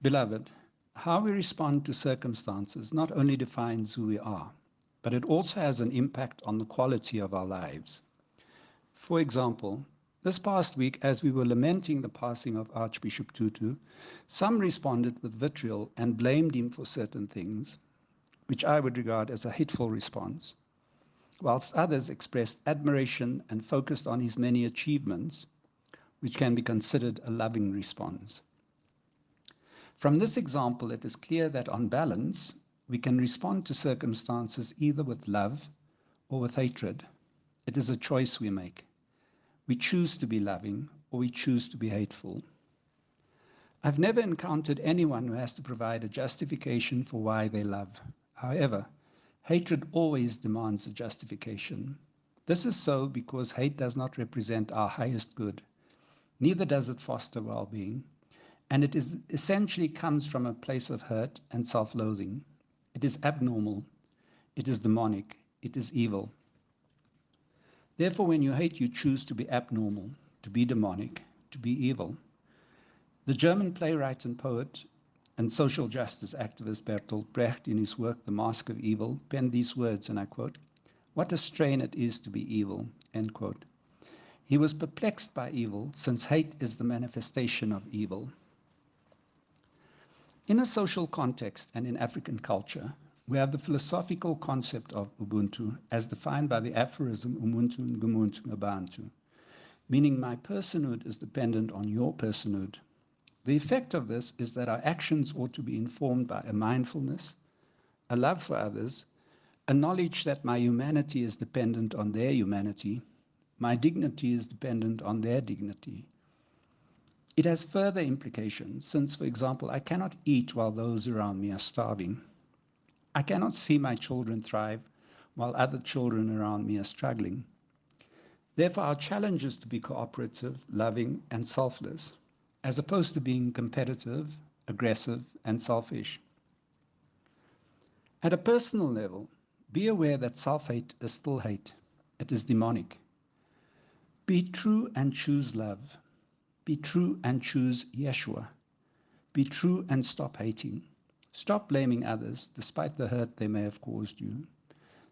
Beloved, how we respond to circumstances not only defines who we are, but it also has an impact on the quality of our lives. For example, this past week, as we were lamenting the passing of Archbishop Tutu, some responded with vitriol and blamed him for certain things, which I would regard as a hateful response, whilst others expressed admiration and focused on his many achievements, which can be considered a loving response. From this example, it is clear that on balance, we can respond to circumstances either with love or with hatred. It is a choice we make. We choose to be loving or we choose to be hateful. I've never encountered anyone who has to provide a justification for why they love. However, hatred always demands a justification. This is so because hate does not represent our highest good. Neither does it foster well-being. And it is essentially comes from a place of hurt and self-loathing. It is abnormal. It is demonic. It is evil. Therefore, when you hate, you choose to be abnormal, to be demonic, to be evil. The German playwright and poet and social justice activist Bertolt Brecht, in his work The Mask of Evil, penned these words, and I quote, "What a strain it is to be evil," end quote. He was perplexed by evil, since hate is the manifestation of evil. In a social context and in African culture, we have the philosophical concept of Ubuntu as defined by the aphorism Umuntu ngumuntu ngabantu, meaning my personhood is dependent on your personhood. The effect of this is that our actions ought to be informed by a mindfulness, a love for others, a knowledge that my humanity is dependent on their humanity, my dignity is dependent on their dignity. It has further implications, since, for example, I cannot eat while those around me are starving. I cannot see my children thrive while other children around me are struggling. Therefore, our challenge is to be cooperative, loving, and selfless, as opposed to being competitive, aggressive, and selfish. At a personal level, be aware that self-hate is still hate. It is demonic. Be true and choose love. Be true and choose Yeshua. Be true and stop hating. Stop blaming others despite the hurt they may have caused you.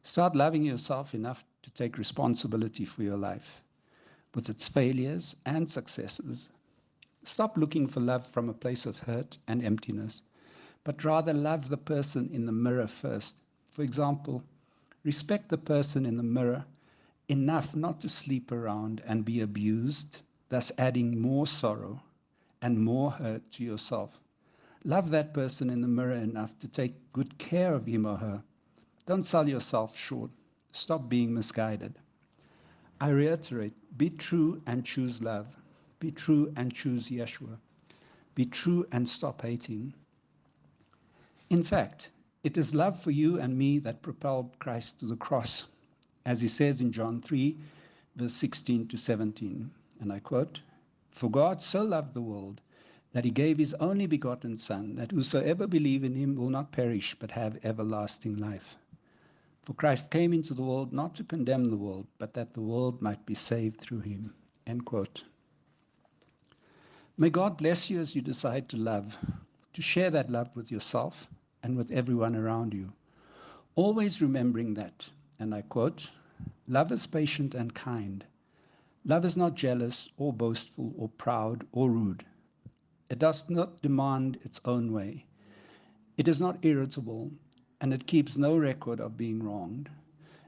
Start loving yourself enough to take responsibility for your life, with its failures and successes. Stop looking for love from a place of hurt and emptiness, but rather love the person in the mirror first. For example, respect the person in the mirror enough not to sleep around and be abused, thus adding more sorrow and more hurt to yourself. Love that person in the mirror enough to take good care of him or her. Don't sell yourself short. Stop being misguided. I reiterate, be true and choose love. Be true and choose Yeshua. Be true and stop hating. In fact, it is love for you and me that propelled Christ to the cross, as he says in John 3, verse 16 to 17. And I quote, "For God so loved the world that he gave his only begotten Son, that whosoever believe in him will not perish, but have everlasting life. For Christ came into the world not to condemn the world, but that the world might be saved through him." End quote. May God bless you as you decide to love, to share that love with yourself and with everyone around you. Always remembering that, and I quote, "Love is patient and kind. Love is not jealous or boastful or proud or rude. It does not demand its own way. It is not irritable, and it keeps no record of being wronged.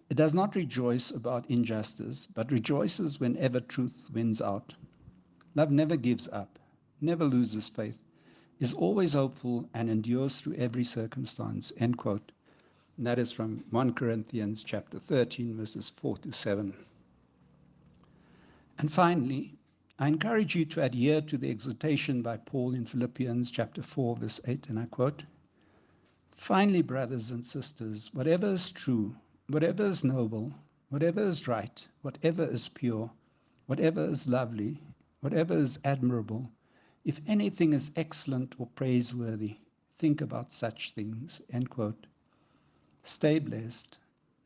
It does not rejoice about injustice, but rejoices whenever truth wins out. Love never gives up, never loses faith, is always hopeful, and endures through every circumstance." End quote. And that is from 1 Corinthians chapter 13, verses 4 to 7. And finally, I encourage you to adhere to the exhortation by Paul in Philippians chapter 4, verse 8, and I quote, "Finally, brothers and sisters, whatever is true, whatever is noble, whatever is right, whatever is pure, whatever is lovely, whatever is admirable, if anything is excellent or praiseworthy, think about such things." End quote. Stay blessed,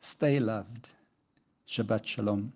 stay loved. Shabbat Shalom.